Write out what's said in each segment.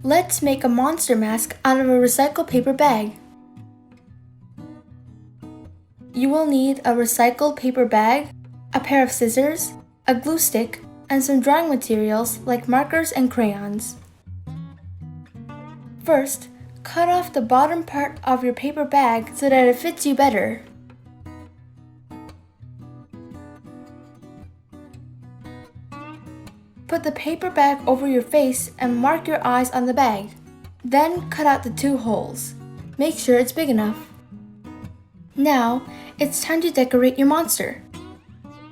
Let's make a monster mask out of a recycled paper bag. You will need a recycled paper bag, a pair of scissors, a glue stick, and some drawing materials like markers and crayons. First, cut off the bottom part of your paper bag so that it fits you better. Put the paper bag over your face and mark your eyes on the bag. Then cut out the 2 holes. Make sure it's big enough. Now, it's time to decorate your monster.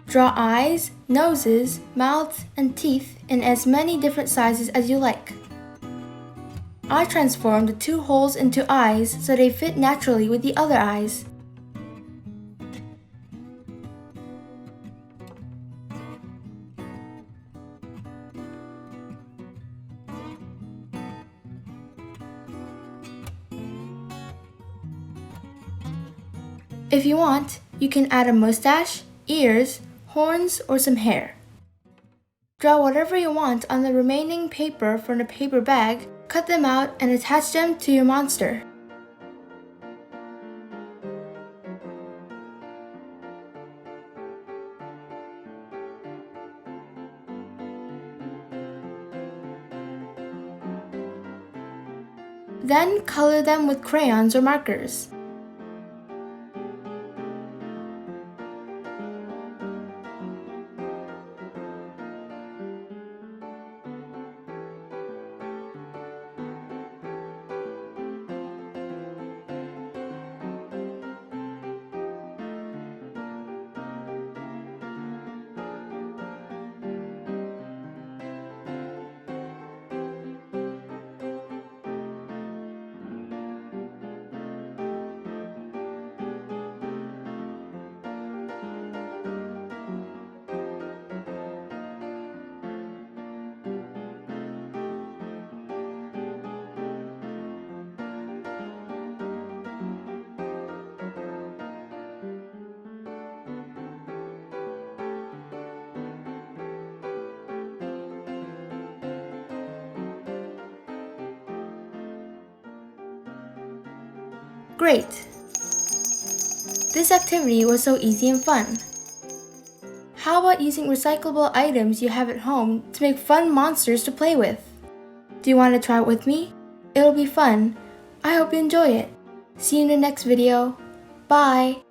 Draw eyes, noses, mouths, and teeth in as many different sizes as you like. I transformed the 2 holes into eyes so they fit naturally with the other eyes. If you want, you can add a mustache, ears, horns, or some hair. Draw whatever you want on the remaining paper from the paper bag, cut them out, and attach them to your monster. Then color them with crayons or markers. Great! This activity was so easy and fun. How about using recyclable items you have at home to make fun monsters to play with? Do you want to try it with me? It'll be fun. I hope you enjoy it. See you in the next video. Bye!